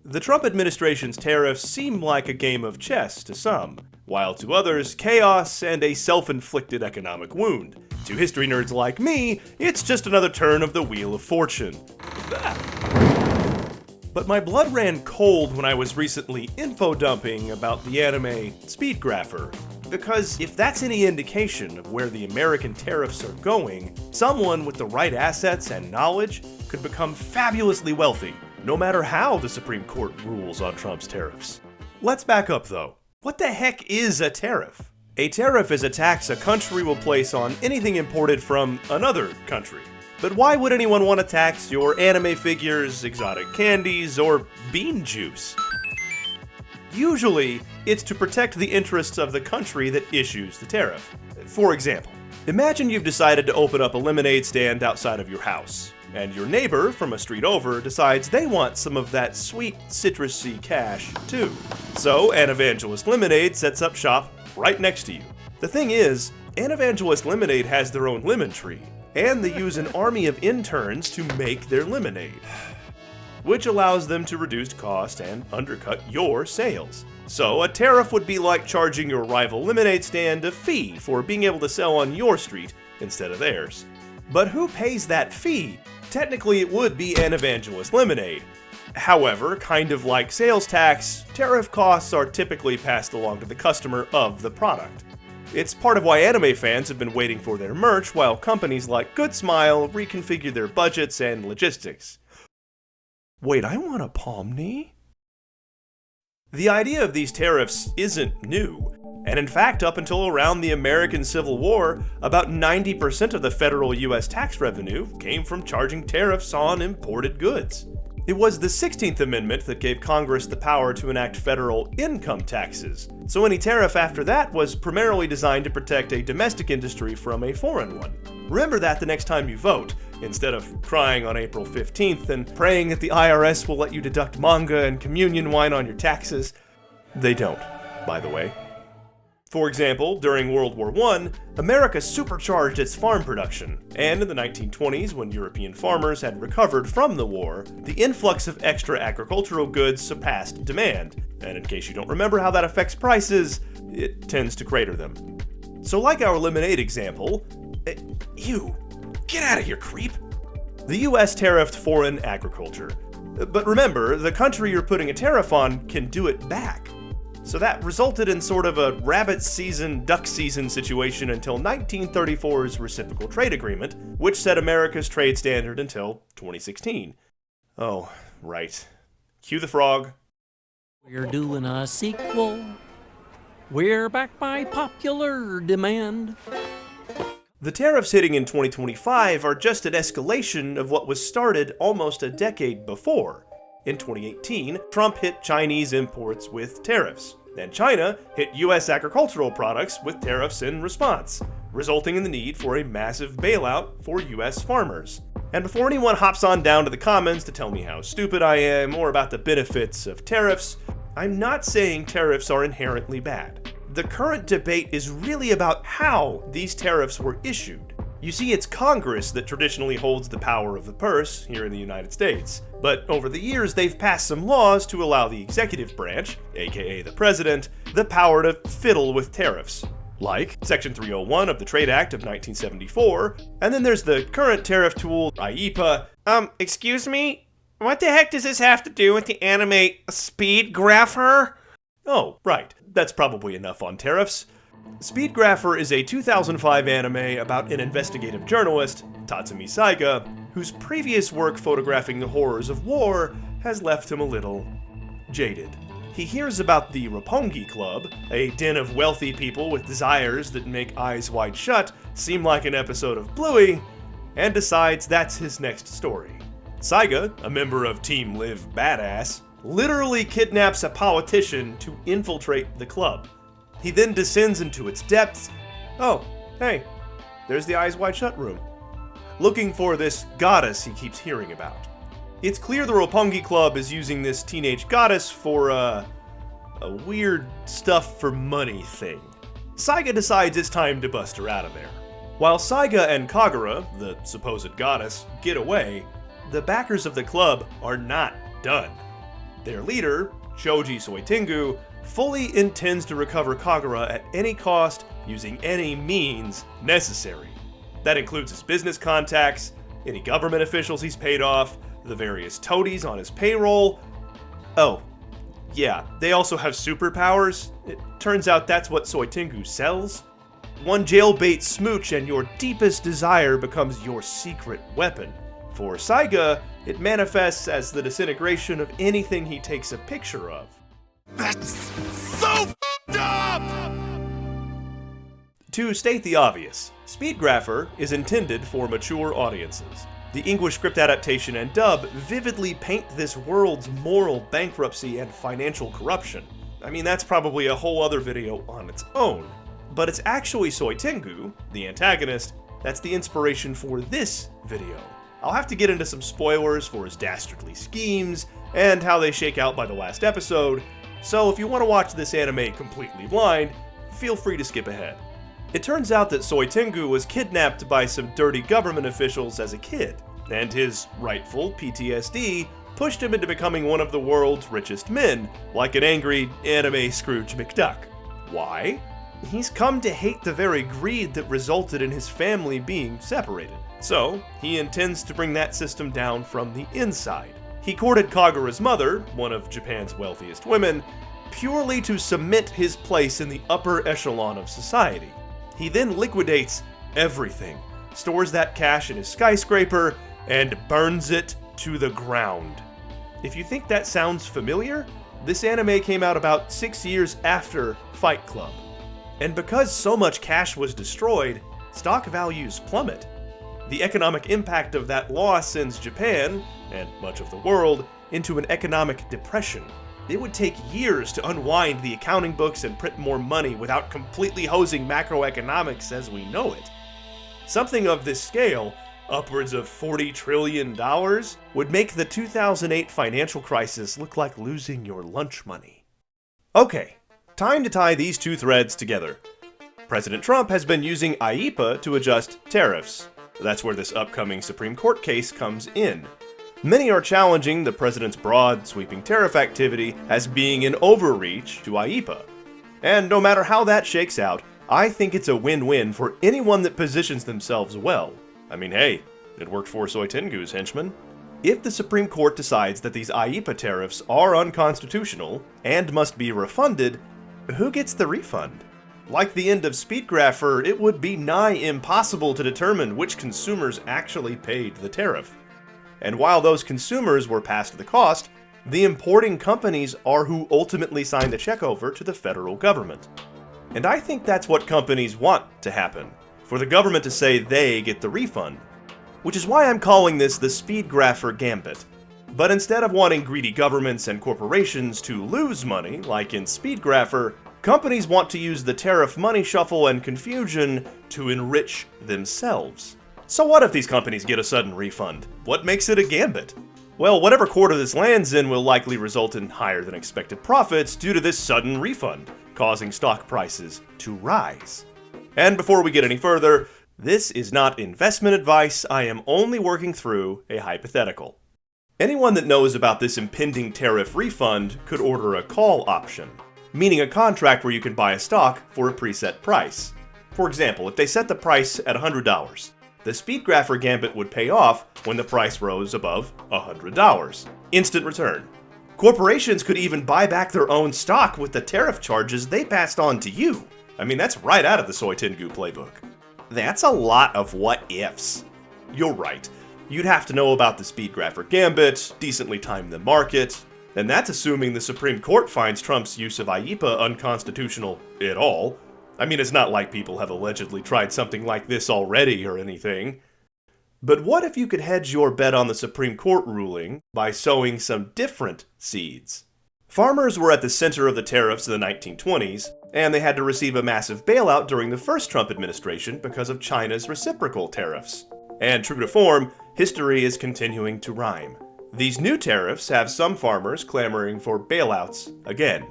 The Trump administration's tariffs seem like a game of chess to some, while to others, chaos and a self-inflicted economic wound. To history nerds like me, it's just another turn of the Wheel of Fortune. But my blood ran cold when I was recently info-dumping about the anime Speed Grapher. Because if that's any indication of where the American tariffs are going, someone with the right assets and knowledge could become fabulously wealthy, no matter how the Supreme Court rules on Trump's tariffs. Let's back up though. What the heck is a tariff? A tariff is a tax a country will place on anything imported from another country. But why would anyone want to tax your anime figures, exotic candies, or bean juice? Usually, it's to protect the interests of the country that issues the tariff. For example, imagine you've decided to open up a lemonade stand outside of your house, and your neighbor from a street over decides they want some of that sweet citrusy cash too. So, An Evangelist Lemonade sets up shop right next to you. The thing is, An Evangelist Lemonade has their own lemon tree, and they use an army of interns to make their lemonade, which allows them to reduce cost and undercut your sales. So a tariff would be like charging your rival lemonade stand a fee for being able to sell on your street instead of theirs. But who pays that fee? Technically it would be An Evangelist Lemonade. However, kind of like sales tax, tariff costs are typically passed along to the customer of the product. It's part of why anime fans have been waiting for their merch while companies like Good Smile reconfigure their budgets and logistics. Wait, I want a palm knee? The idea of these tariffs isn't new, and in fact, up until around the American Civil War, about 90% of the federal US tax revenue came from charging tariffs on imported goods. It was the 16th Amendment that gave Congress the power to enact federal income taxes, so any tariff after that was primarily designed to protect a domestic industry from a foreign one. Remember that the next time you vote, instead of crying on April 15th and praying that the IRS will let you deduct manga and communion wine on your taxes. They don't, by the way. For example, during World War I, America supercharged its farm production, and in the 1920s, when European farmers had recovered from the war, the influx of extra agricultural goods surpassed demand, and in case you don't remember how that affects prices, it tends to crater them. So like our lemonade example, ew, get out of here, creep! The US tariffed foreign agriculture. But remember, the country you're putting a tariff on can do it back. So that resulted in sort of a rabbit season, duck season situation until 1934's Reciprocal Trade Agreement, which set America's trade standard until 2016. Oh, right. Cue the frog. We're doing a sequel. We're back by popular demand. The tariffs hitting in 2025 are just an escalation of what was started almost a decade before. In 2018, Trump hit Chinese imports with tariffs. Then China hit US agricultural products with tariffs in response, resulting in the need for a massive bailout for US farmers. And before anyone hops on down to the comments to tell me how stupid I am or about the benefits of tariffs, I'm not saying tariffs are inherently bad. The current debate is really about how these tariffs were issued. You see, it's Congress that traditionally holds the power of the purse here in the United States. But over the years, they've passed some laws to allow the executive branch, aka the president, the power to fiddle with tariffs. Like Section 301 of the Trade Act of 1974, and then there's the current tariff tool, IEEPA. Excuse me? What the heck does this have to do with the anime Speed Grapher? Oh, right. That's probably enough on tariffs. Speed Grapher is a 2005 anime about an investigative journalist, Tatsumi Saiga, whose previous work photographing the horrors of war has left him a little jaded. He hears about the Roppongi Club, a den of wealthy people with desires that make eyes wide shut seem like an episode of Bluey, and decides that's his next story. Saiga, a member of Team Live Badass, literally kidnaps a politician to infiltrate the club. He then descends into its depths. Oh, hey, there's the Eyes Wide Shut room. Looking for this goddess he keeps hearing about. It's clear the Roppongi Club is using this teenage goddess for a weird stuff for money thing. Saiga decides it's time to bust her out of there. While Saiga and Kagura, the supposed goddess, get away, the backers of the club are not done. Their leader, Shoji Suitengu, fully intends to recover Kagura at any cost using any means necessary. That includes his business contacts, any government officials he's paid off, the various toadies on his payroll. Oh, yeah, they also have superpowers. It turns out that's what Suitengu sells. One jailbait smooch and your deepest desire becomes your secret weapon. For Saiga, it manifests as the disintegration of anything he takes a picture of. That's so f***ed up! To state the obvious, Speed Grapher is intended for mature audiences. The English script adaptation and dub vividly paint this world's moral bankruptcy and financial corruption. I mean, that's probably a whole other video on its own. But it's actually Suitengu, the antagonist, that's the inspiration for this video. I'll have to get into some spoilers for his dastardly schemes and how they shake out by the last episode, so if you want to watch this anime completely blind, feel free to skip ahead. It turns out that Suitengu was kidnapped by some dirty government officials as a kid, and his rightful PTSD pushed him into becoming one of the world's richest men, like an angry anime Scrooge McDuck. Why? He's come to hate the very greed that resulted in his family being separated. So, he intends to bring that system down from the inside. He courted Kagura's mother, one of Japan's wealthiest women, purely to cement his place in the upper echelon of society. He then liquidates everything, stores that cash in his skyscraper, and burns it to the ground. If you think that sounds familiar, this anime came out about 6 years after Fight Club. And because so much cash was destroyed, stock values plummet. The economic impact of that loss sends Japan, and much of the world, into an economic depression. It would take years to unwind the accounting books and print more money without completely hosing macroeconomics as we know it. Something of this scale, upwards of $40 trillion, would make the 2008 financial crisis look like losing your lunch money. Okay, time to tie these two threads together. President Trump has been using IEEPA to adjust tariffs. That's where this upcoming Supreme Court case comes in. Many are challenging the president's broad, sweeping tariff activity as being an overreach to IEEPA. And no matter how that shakes out, I think it's a win-win for anyone that positions themselves well. I mean, hey, it worked for Suitengu's henchmen. If the Supreme Court decides that these IEEPA tariffs are unconstitutional and must be refunded, who gets the refund? Like the end of Speed Grapher, it would be nigh impossible to determine which consumers actually paid the tariff. And while those consumers were passed the cost, the importing companies are who ultimately sign the check over to the federal government. And I think that's what companies want to happen, for the government to say they get the refund. Which is why I'm calling this the Speed Grapher Gambit. But instead of wanting greedy governments and corporations to lose money, like in Speed Grapher, companies want to use the tariff money shuffle and confusion to enrich themselves. So what if these companies get a sudden refund? What makes it a gambit? Well, whatever quarter this lands in will likely result in higher than expected profits due to this sudden refund, causing stock prices to rise. And before we get any further, this is not investment advice, I am only working through a hypothetical. Anyone that knows about this impending tariff refund could order a call option, meaning a contract where you can buy a stock for a preset price. For example, if they set the price at $100, the Speed Grapher Gambit would pay off when the price rose above $100. Instant return. Corporations could even buy back their own stock with the tariff charges they passed on to you. I mean, that's right out of the Suitengu playbook. That's a lot of what-ifs. You're right. You'd have to know about the Speed Grapher Gambit, decently time the market, and that's assuming the Supreme Court finds Trump's use of IEEPA unconstitutional at all. I mean, it's not like people have allegedly tried something like this already or anything. But what if you could hedge your bet on the Supreme Court ruling by sowing some different seeds? Farmers were at the center of the tariffs in the 1920s, and they had to receive a massive bailout during the first Trump administration because of China's reciprocal tariffs. And true to form, history is continuing to rhyme. These new tariffs have some farmers clamoring for bailouts again.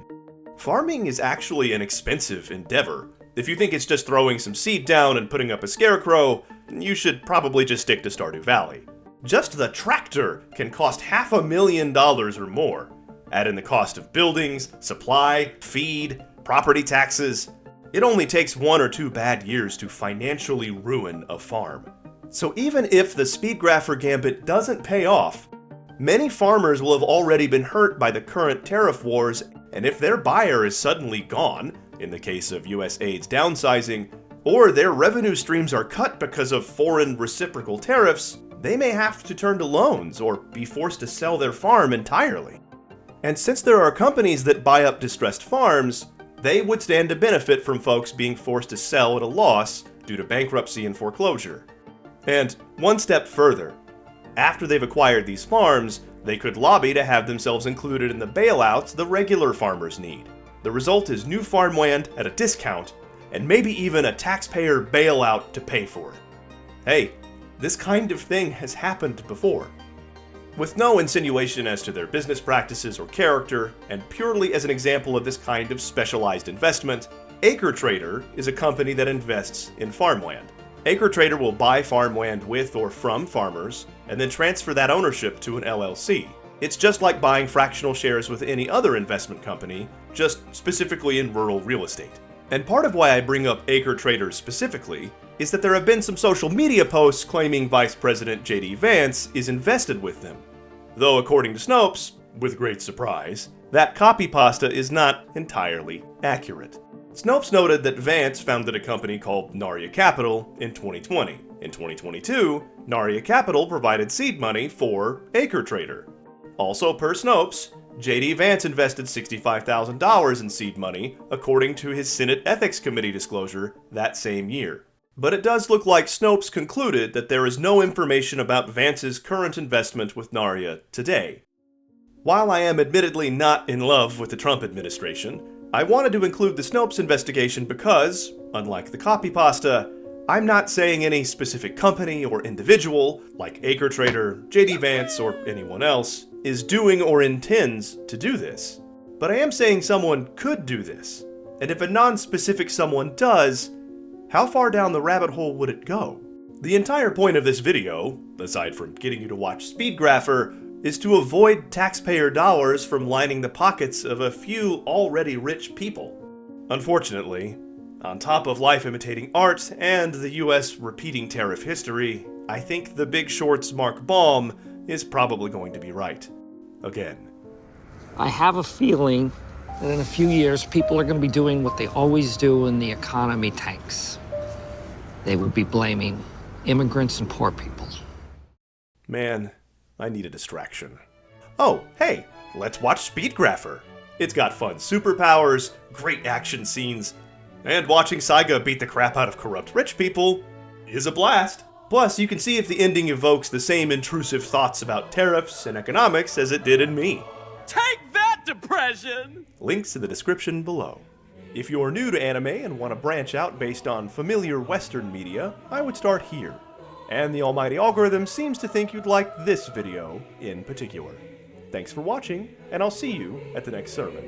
Farming is actually an expensive endeavor. If you think it's just throwing some seed down and putting up a scarecrow, you should probably just stick to Stardew Valley. Just the tractor can cost $500,000 or more. Add in the cost of buildings, supply, feed, property taxes. It only takes 1 or 2 bad years to financially ruin a farm. So even if the Speed Grapher Gambit doesn't pay off, many farmers will have already been hurt by the current tariff wars, and if their buyer is suddenly gone, in the case of US aid's downsizing, or their revenue streams are cut because of foreign reciprocal tariffs, they may have to turn to loans or be forced to sell their farm entirely. And since there are companies that buy up distressed farms, they would stand to benefit from folks being forced to sell at a loss due to bankruptcy and foreclosure. And one step further, after they've acquired these farms, they could lobby to have themselves included in the bailouts the regular farmers need. The result is new farmland at a discount, and maybe even a taxpayer bailout to pay for it. Hey, this kind of thing has happened before. With no insinuation as to their business practices or character, and purely as an example of this kind of specialized investment, AcreTrader is a company that invests in farmland. AcreTrader will buy farmland with or from farmers, and then transfer that ownership to an LLC. It's just like buying fractional shares with any other investment company, just specifically in rural real estate. And part of why I bring up AcreTrader specifically is that there have been some social media posts claiming Vice President J.D. Vance is invested with them. Though according to Snopes, with great surprise, that copy pasta is not entirely accurate. Snopes noted that Vance founded a company called Narya Capital in 2020. In 2022, Narya Capital provided seed money for AcreTrader. Also per Snopes, J.D. Vance invested $65,000 in seed money, according to his Senate Ethics Committee disclosure that same year. But it does look like Snopes concluded that there is no information about Vance's current investment with Narya today. While I am admittedly not in love with the Trump administration, I wanted to include the Snopes investigation because, unlike the copy pasta, I'm not saying any specific company or individual, like AcreTrader, J.D. Vance, or anyone else, is doing or intends to do this. But I am saying someone could do this. And if a non-specific someone does, how far down the rabbit hole would it go? The entire point of this video, aside from getting you to watch Speed Grapher, is to avoid taxpayer dollars from lining the pockets of a few already rich people. Unfortunately, on top of life imitating art and the US repeating tariff history, I think The Big Short's Mark Baum is probably going to be right. Again. I have a feeling that in a few years, people are going to be doing what they always do when the economy tanks. They will be blaming immigrants and poor people. Man, I need a distraction. Oh, hey, let's watch Speed Grapher. It's got fun superpowers, great action scenes, and watching Saiga beat the crap out of corrupt rich people is a blast. Plus, you can see if the ending evokes the same intrusive thoughts about tariffs and economics as it did in me. Take that, depression! Links in the description below. If you're new to anime and want to branch out based on familiar Western media, I would start here. And the almighty algorithm seems to think you'd like this video in particular. Thanks for watching, and I'll see you at the next sermon.